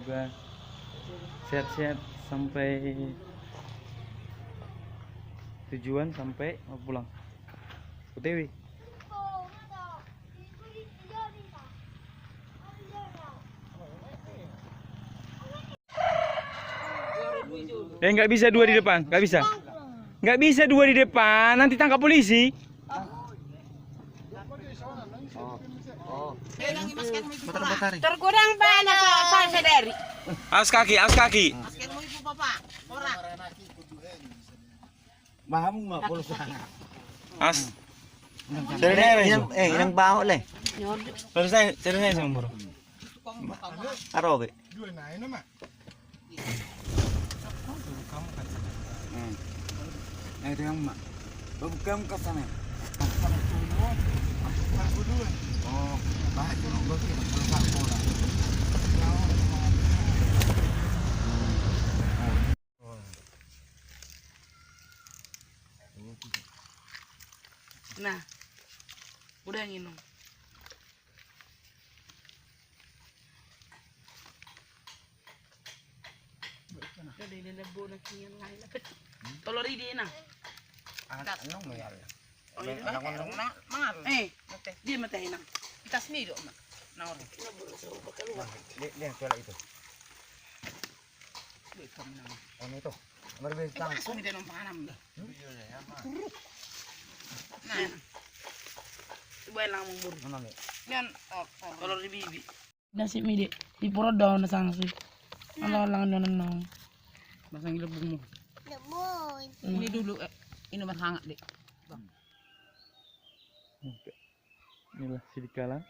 semoga sehat-sehat sampai tujuan, sampai mau pulang OTW. Nggak bisa dua di depan, nggak bisa. Nggak bisa dua di depan, nanti tangkap polisi. Terkurang banyak saya sadari. Alas kaki, alas kaki. Maskermu ibu bapak, orang. Bahamu nggak boleh sana. As. Inang baho le. Selesai sama bro. Arobe. Itu yang mak. Bukan ke sana. Oh, bahas dulu berarti belum bola. Nah, udah minum. Jadi ini lebu nak yang lain. Tolong ini nah. Anong mayal? Dia mata enak. Kita sendiri dok mak. Nawar. Lihat soal itu. Oh itu. Berbeda. Langsung dia numpang anam. Nah. Coba lang mong buru. Ano ni? Yan, kolor ni bibi. Nasi midi. Di puro daw na sang sweet. Ano lang doon na. Basang ilabog mo. Ini dulu inuman hangat deh. Inilah Sidikalang.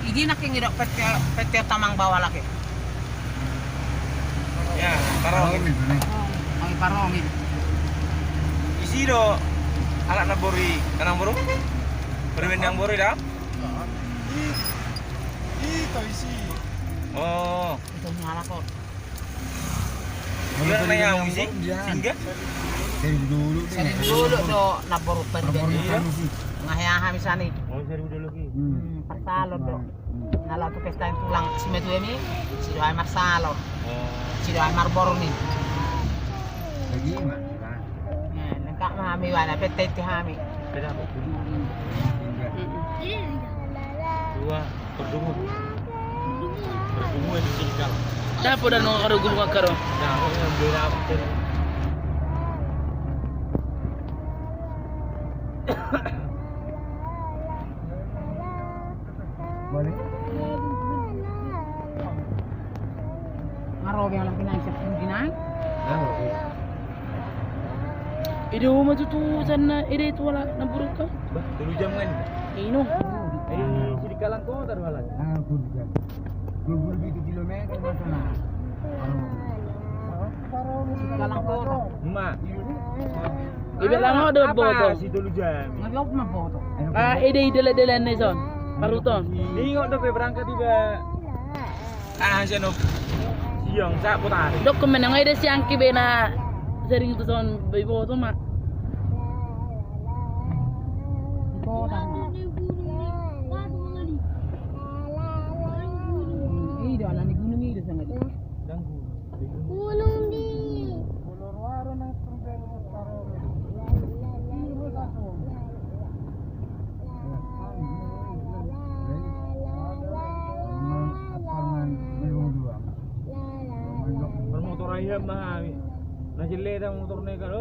Igi nak yang ngidok pete tamang bawah lagi. Ya, parong. Ang parongin. Isi do anak nabori, kanang bro. Permen yang bori dah. Ito isi. Oh, Ito nyala ko. dia na yang isi. Singga. Dari dulu. Sari dulu do naborot pa din. Ngahayahan misani. Oh, dari dulu lagi. Parsalon do. Nala tu pesta yang tulang si metu ini, si doai marsalon, Oh, si doai marbor ni. Lagi mak. Lengkap mahami wala pete ti hami. beda apa? Dua berdungu. Berdungu di Sidikalang. Dapo dan mga karugul mga karo. Nah, aku yang beda apa? Balik. Ngaro yang lang pinaisip yung ginay. Ide mo matutusan na ide itu wala naburuk ka? Bah, dulu jam kan? Ino. Di Sidikalang kau taruh lagi. Aku juga. 27 kilometer sana. Kalang ko. Mak. Ibe lang ako doon boto. Si dulu jam. Ngaglop na boto. Ide idala-dala na son. Paruton. Ningok dah berangkat tiba. Siapa siang saya putar. Dokumen ang ide siyang kibe na sering itu son bay boto ma. Boto. Ini ala ni gunung ini sangat. Gunung di Permotor ayam mah. Nah jele dah motor ni kan.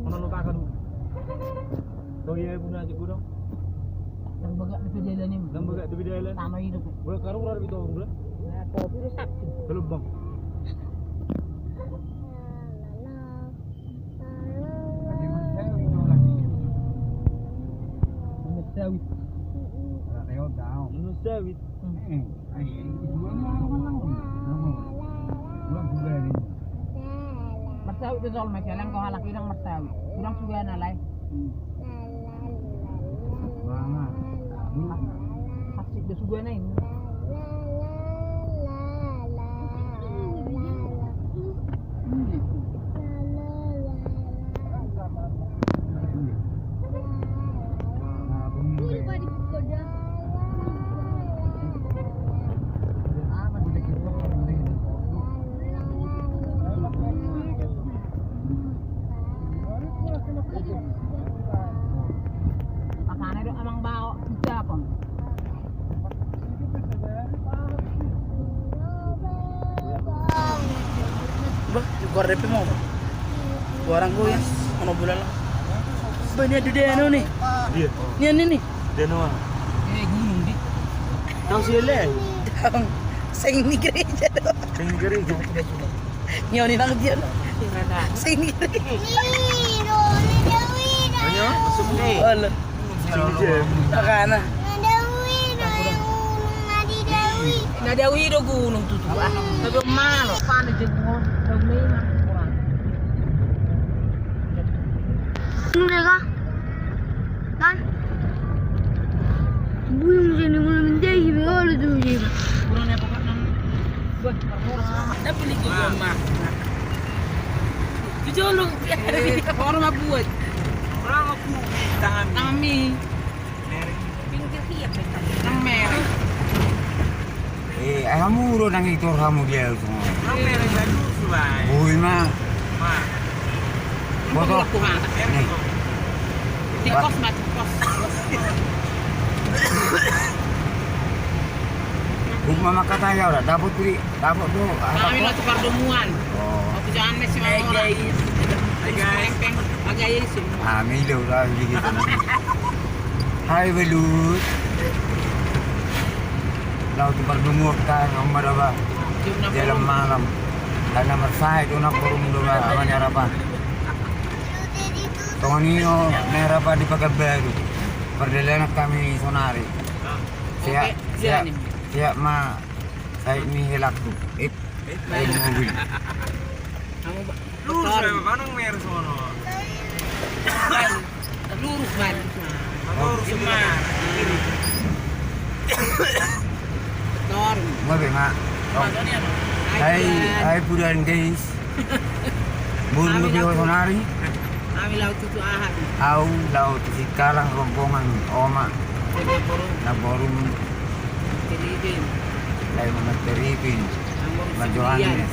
Mana lu takkan? Kau ye punya aja kurang. Yang bagak di jalan ni. Nam bagai tu bidai lah. Sama hidup. Gua karu udah lebih tahu lah. Nah, kopi rusak. Kalau bang. Sawit. Leo tahu. Menurut sawit. Marsawit tu soal macam yang kau halak irang marsawit. Kurang suka nalai. Mama. Asik dia suka naik. Makanya dia emang bawa siapa? Bah, keluar DP mau. Orang gue ya, mana bulan lah. Bah, ini ada dia nih. Dia. Ini nih. Dia nama. Gunung di. Tahu si le. Sing ni gereja doh. Sing gereja. Nyo ni nang dia. Sing ni gereja. Banyak masuk ni. Alah. Makana. Nadawi do gunung tutu. Tapi malo paano jengo. Dagmay na. Mereka kan buyung sini mulai menjadi betul tu je. Kurang apa kan nang. Buat permurah. Dah beli ke rumah. Dijolong. Orang mah buat. Orang aku tangan. Kami. Pinggir tiap Nang merah. Kamu udah nang itu kamu dia semua. Orang merah jadu suai. Bui mah. Ma. Botol. Nih. Tikos mah tikos. Mama kata ya udah dapat beli, dapat tuh. Kami lah tukar demuan. Oh. Aku jangan mesti mau orang. Peng agak ya sih. Milo lah gitu. Hai belut. Laut berdumur kan nomor apa? Dalam malam. Karena mersai itu nak burung dulu namanya apa? Tonio merah apa di Pekanbaru. Perjalanan kami sonari. Siap ma saya ini hilak tuh. Saya mobil. Lurus ya, mana merah sono. Lurus banget. Lurus semua. Tor. Mobil mak. Hai budan guys. Burung mobil sonari. Kami laut itu ahad. Au laut sekarang rombongan oma naborum Teribin. lain mana teripin Johannes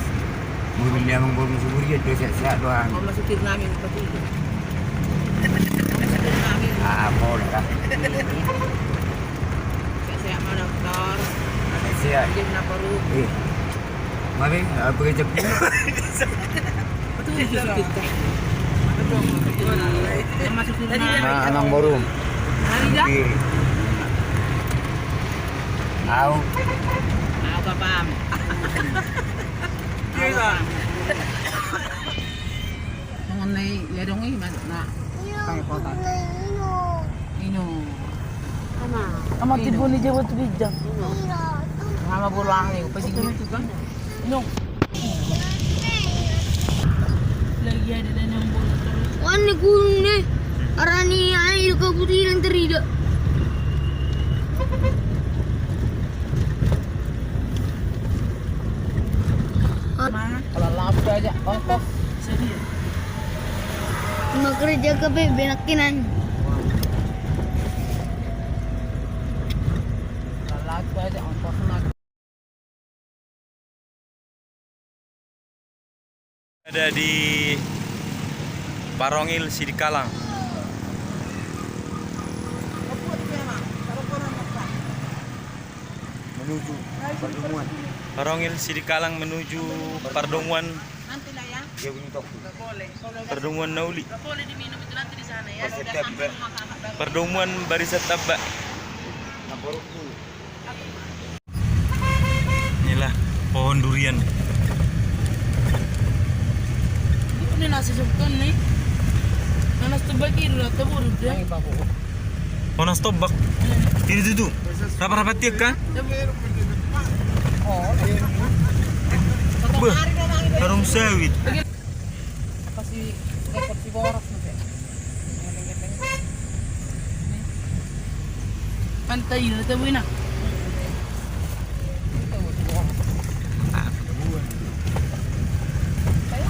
mobil dia mengborong subur ya doa sehat doang. Mau masukin namin seperti itu. Boleh lah. Saya mau dokter. Siap. Dia nak perlu. Mari bekerja. Betul kita. Masukin namin. Anang borum. Hari dah. Au. Apa paham? Kita. Jangan naik ledong ini nak kayak kota. Ino. Ama tibo ni Jawa tu bijak. Sama bolang ni, pasti gitu kan? Ino. Lagi ada dan yang boleh terus. Warna gunung ni, arani air keputihan teridak. Kalau laut aja, ongkos. Sedih. Nak kerja ke benakinan. Kalau laut aja, ongkos nak. Ada di Parongil Sidikalang. Menuju pertemuan. Parongil Sidikalang menuju Pardonguan Nanti lah ya. Dia bunyi tok. Nggak boleh. Pertemuan Nauli. Nggak boleh diminum itu nanti di sana ya. Pasti Sudah tak, sampai Mbak. rumah kakak baru. Pertemuan Barisan Tabak. Naborok dulu. Inilah pohon durian. Ini nasi sukun nih. Nanas tuh bagi dulu atau baru deh. Pohon tobak. Ini tuh. Rapat-rapat tiap kan? Beuh, harung sawit. Pasti rekor si boros nih. Pantai itu tahu nak.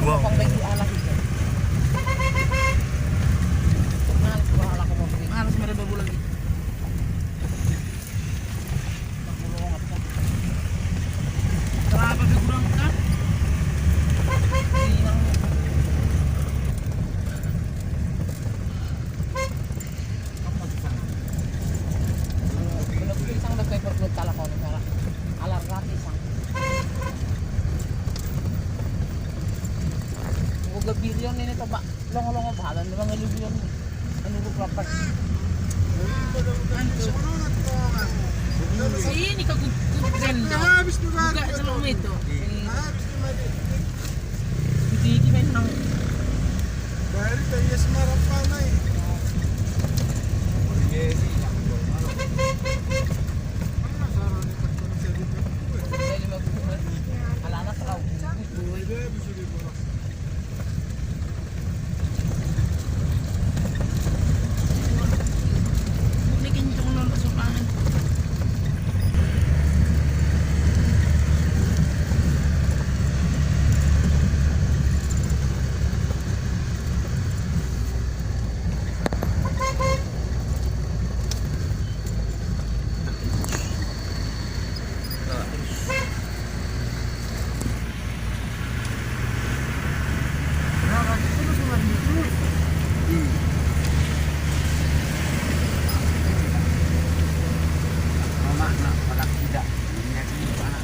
Wow. Harus mereka 2 bulan lagi. Berapa kurang kan? Isang udah kayak perlu kalah kau nih alar gratis sang. Gua bilion ini coba longo-longo bahalan memang ngelubion nih. Menurut rapat. Ini ke gendo. Buka celung itu. Gigi main nang. Dari tadi Semarang panai. Ala-ala serau. Ini kenceng non kesukaan. Mama nak pada tidak. Ini anak.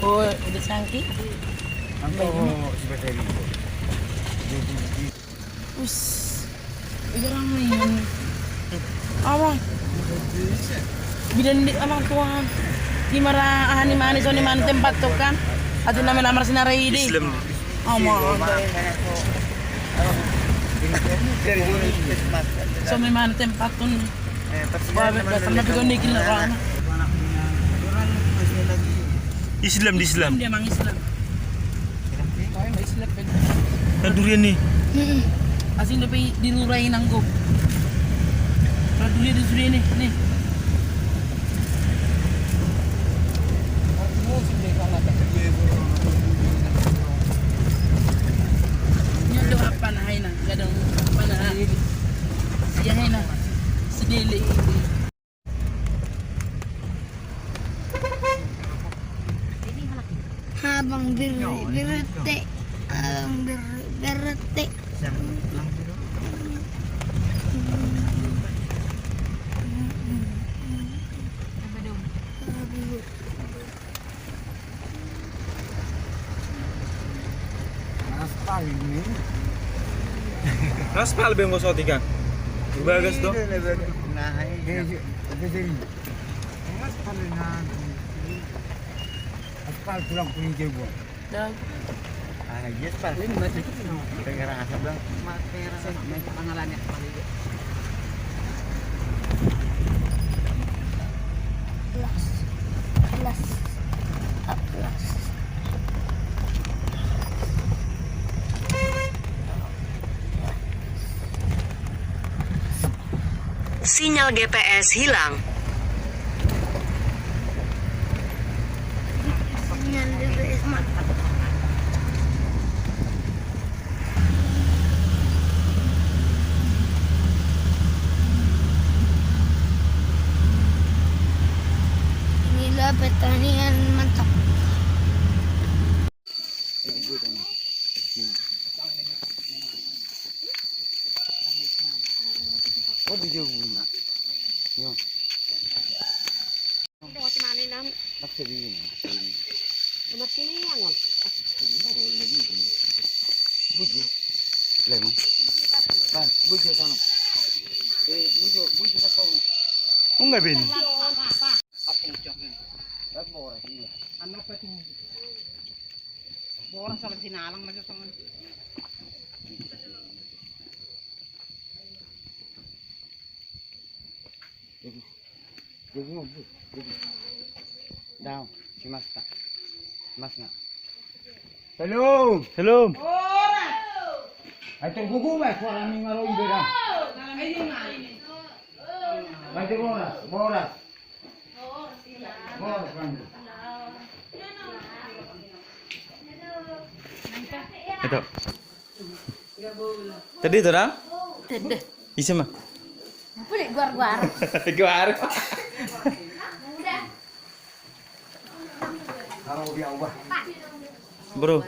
Oh, udah sangki. Oh, seperti ini. Us. Itu ramai ini. Awang. Bidan di anak tuan. Di marah ani mani so ni man tempat tu kan. Ati nama lamar sinarai di. Islam. Ama. So may man tempat tu ni. Babe datang na bigon ni kinara. Islam di Islam. Dia mang Islam. Kau yang Islam ben. Nah, durian nih. Asing lebih dilurai nanggo. Durian di sini nih. Ini ada apa na hay na? Gadang apa na? Siya hay na. Sedili. Habang berete. Habang berete. Aspal ini. Aspal bang kau sotikan. Bagus tuh. Nah, ini jadi. Aspal nah. Aspal tulang kuning jebol. Dah. Ah, yes, aspal. Ini masih dengar asap bang. Pangalannya. Plus. Sinyal GPS hilang. Sinyal DBS mati. Inilah pertanian mantap. Sabihin na. Umat siniyangon. Buji. Lemon. Pan, buji sana. Buji sa kau. Enggak Ben. Apong cok. Boras iya. Ano pa ito? Boras sa sinalang na sa mga. Jadi mau bu. Down. Si Mas tak. Mas nak. Hello. Hello. Ay tergugu ba suara ni ngaro ibe dah. Baca boras, boras. Boras kan. Ito. Tadi itu dah? Tede. Isa mah. Boleh guar-guar. Guar. Kalau dia ubah. Bro.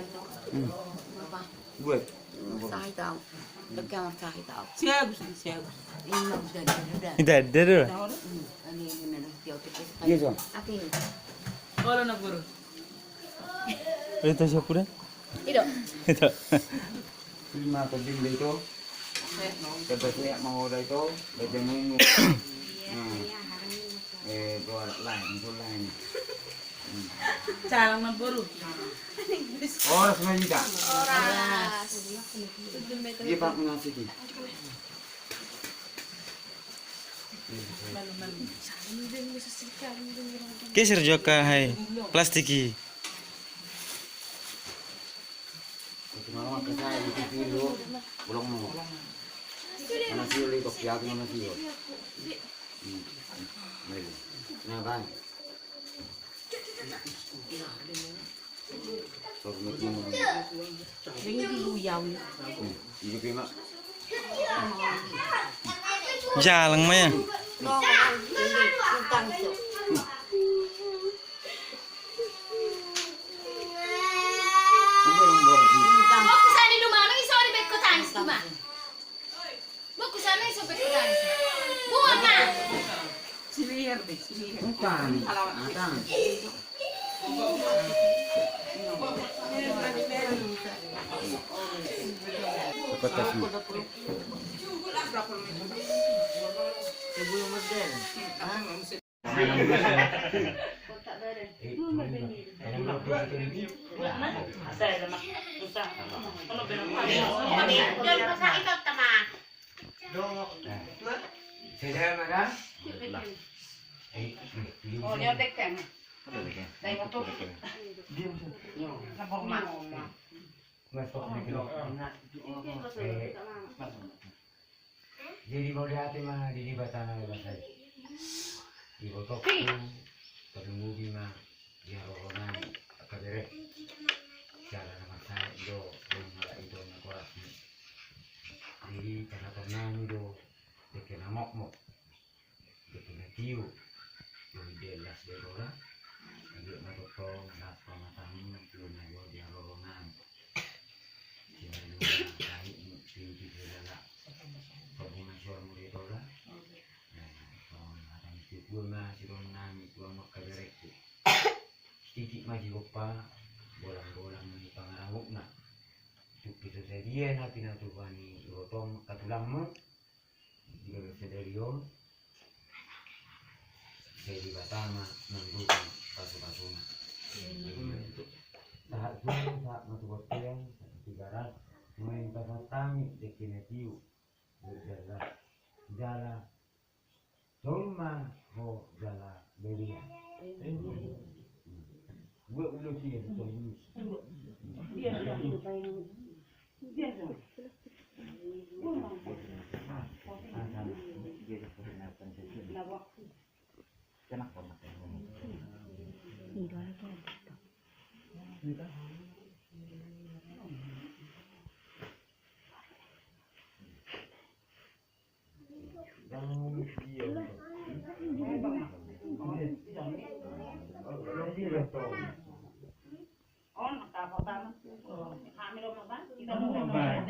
Buat. Masahe tao. Dagka masahe tao. Siya gusto. Ini mah sudah ada. Itu ada dulu. Ani ini na tiyo tiyo. Iya so. Atin. Wala na puro. Itu siapa dah? Itu. Itu. Lima tebing itu. Dapat lihat mau dah itu. Baca minggu. Dua lain, itu lain. Salang na puro. Oras na juga. Oras. Dia pak mengasih. Geser juga hai. Plastiki. Cuma ke saya di TV dulu. Belum mau. Mana sih lu kok ya mana sih? Nah, kan. Jalan mah ya. Mau sana di rumah, nang iso di bed ko tanis di rumah. Mau ku sana iso bed ko tanis. Buat na. Sinihir deh, sinihir. Bukan. Ada. Kota sih. Sebelum model. Saya mana? Oh, dia tekan. Dai motor. Lapor mak. Jadi mau lihat mana di batana bahasa. Di botok tu terunggu bima dia rorongan kadere. Jalan nama saya do rumah itu nak korak. Jadi karena pernah itu dekat namok mok. Dekat tiu. Jadi dia las berora. Dia matotong nas pamatang tu nayo dia rorongan. Dia dua kali tiu di dalam. Perbuatan mulai tola. Bunga sirong nami tuang makaberek tu. Titik maji gopa bolang-bolang ni pangaranguk na. Tupi tu sedia na pinatubani rotong katulang mo. Jika bersederion. Sedi batama nanggutan pasu-pasuna. Saat dulu saat matubotian tigarat main pasatami dekinetiu berjalan jala Tolma ho jala beria. Gue udah sih betul dulu. Oh, nakapatama. Kami lo ba? Ito mo ba?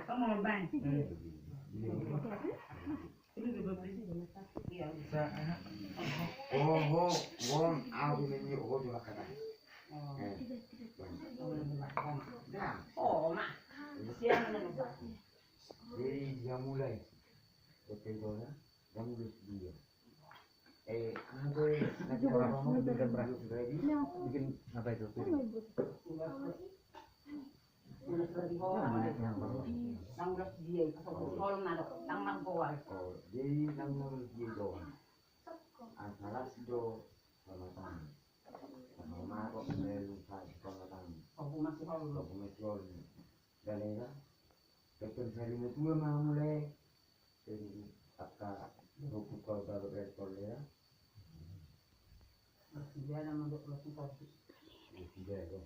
Kamu ba? Ini Wong aku ini aku juga kata. Oh, mak. Siang ini. Jadi dia mulai betul ya, dia mulai dia. Nanti orang mau bikin beras ready, bikin apa itu? Jadi nang menurut dia doang. Antara sido sama tangan. Sama kok melu sama tangan. Aku masih hol. Dan ini betul sekali itu memang mulai jadi apa buku kalau rekor ya. Dia nama dokter itu. Tidak ya.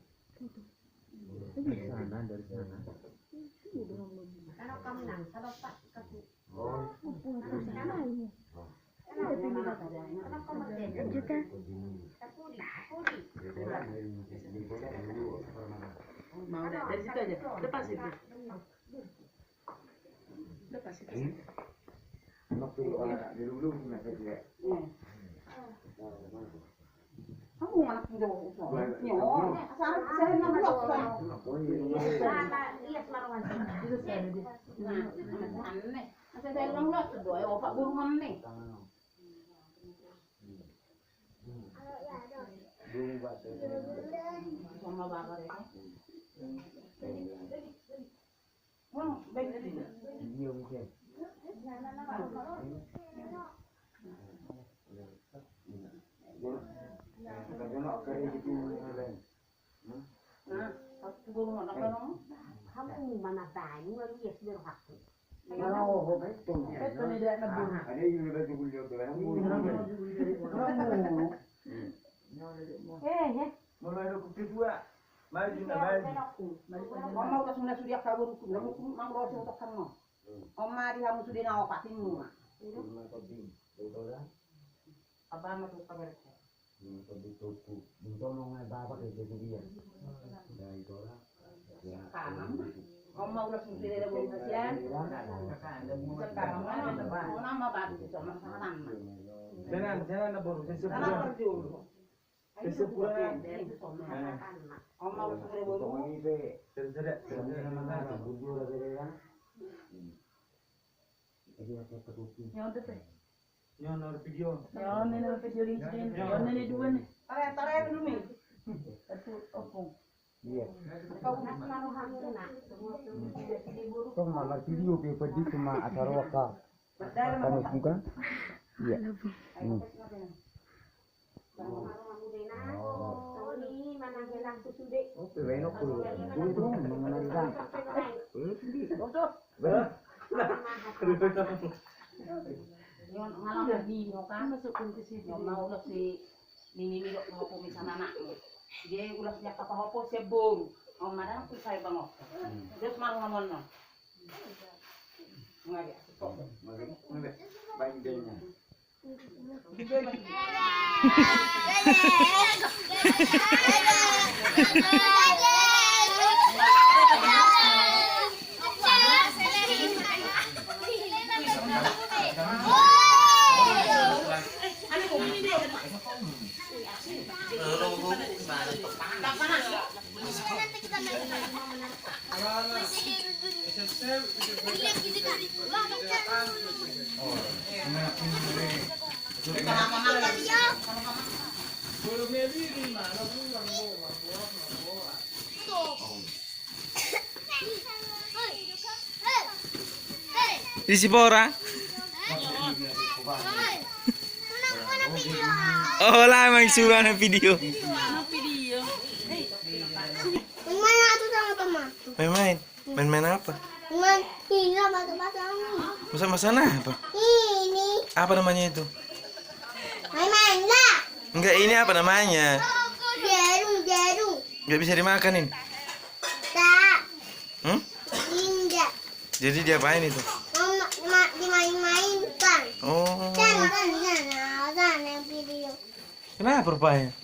Dari sana. Kalau kamu nang, kalau Pak kasih. Oh. Mau dari situ aja. Lepas itu. Dulu kenapa dia? Kamu anak muda usah. Nyo, saya nak blok kan. Iya semaruan. Itu saya dia. Nah, aneh. Saya bilang blok doa opak burungan nih. Sama bakar ya. Wah, baik dia. Dia mungkin. Kalau kerja itu lain. Nah, aku burungan apa dong? Kamu mana tahu lagi sudah waktu. Kalau betul. Betul dia nebur. Ada yang sudah kuliah tu kan. Mulai aku kedua. Maju na maju. Mama udah sudah kabur ku. Mang ro untuk kamu. Oma di kamu sudah nawa patimu. Apa nama tu kabar? Ini tuku. Tolong bapak ke dia. Dari orang. Ya. Oma udah sudah ada berusaha. Sekarang mana nama baru sama sama. Jangan nabur. Karena perlu. Kesepura. Oma udah sudah baru. Ini be. Tersedak. Mana bujur ada kan? Ini apa tuku? Yang tu teh. Nyor video. Yang ni video ini. Yang ni dua ni. Tarik dulu ni. Itu opung. Iya. Kau nak naruh hamil nak. Kau malah video ke pedih cuma acara waka. Kamu buka? Iya. Oke, enak tu. Itu mengenai bang. Yang ngalah di kan masukkan ke situ. Yang mau udah si nini midok mau komis sama anakmu. Dia udah sejak apa-apa sebur. Om madam tu saya bangok. Dia semang ngomong no. Ngari kok. Baik dehnya. Di Sipora. Oh lah emang suka na video. Main atau sama teman? Main apa? Main ini batu-batu ini. Masa-masa apa? Ini. Apa namanya itu? Main lah. Enggak, ini apa namanya? Jarum. Enggak bisa dimakanin. Tak. Tidak. Jadi diapain itu? Dimain-mainkan. Oh. Kan di sana video. Kenapa rupanya?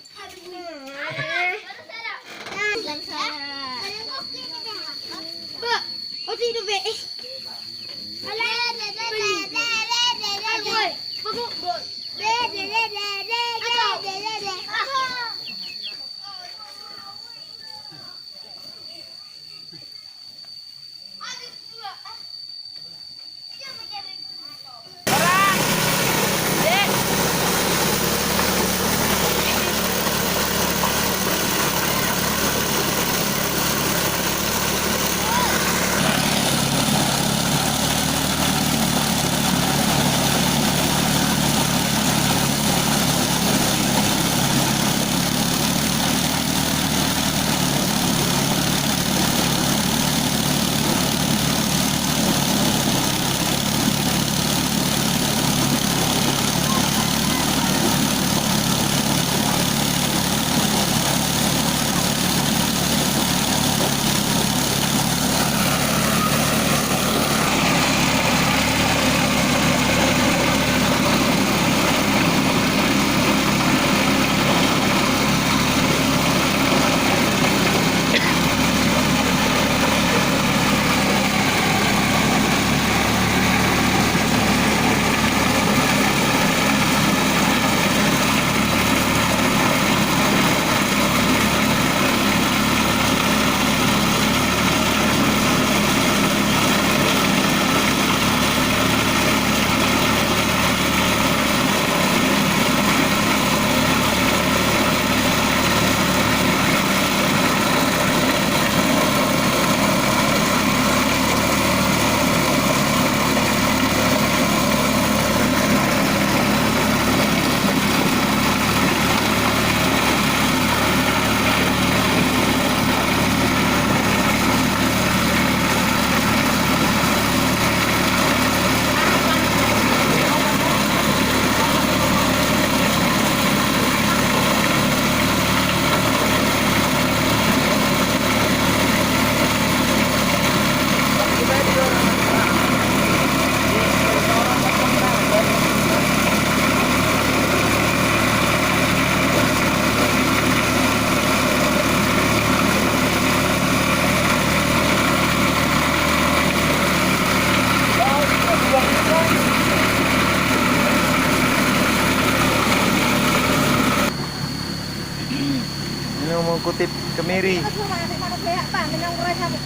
yang mengutip kemiri. Kasi mga mana kaya pa, minang rasa mo.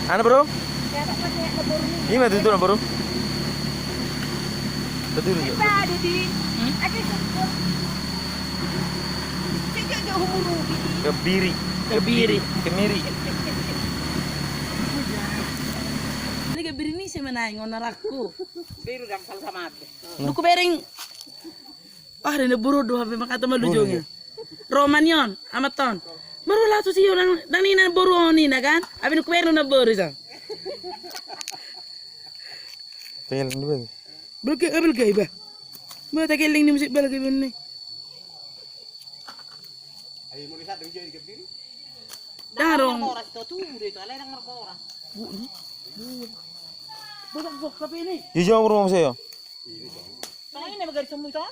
Ano bro? Kaya pa kasi na buru ni. Ini mah tutur bro. Betul ya. Pa, di. Ate ko. Sige, humulu. Kebiri. Kebiri. Kemiri. Ini kebiri ni si manay ngonarakku. Biru dam sama ate. Duku bereng. Ah, rene buru do habe makata malujungnya. Roman yon, amaton. Baru lah tu si orang nang ni nan buru ni na kan. Abi duku bereng na buru sa. Tinggal dulu. Belke iba. Mo ta keling ni musik belke ni. Darong. Oras to dito, alay nang oras. Bok tapi ini. Hijau bro saya. Tangin na magari sa mo ito.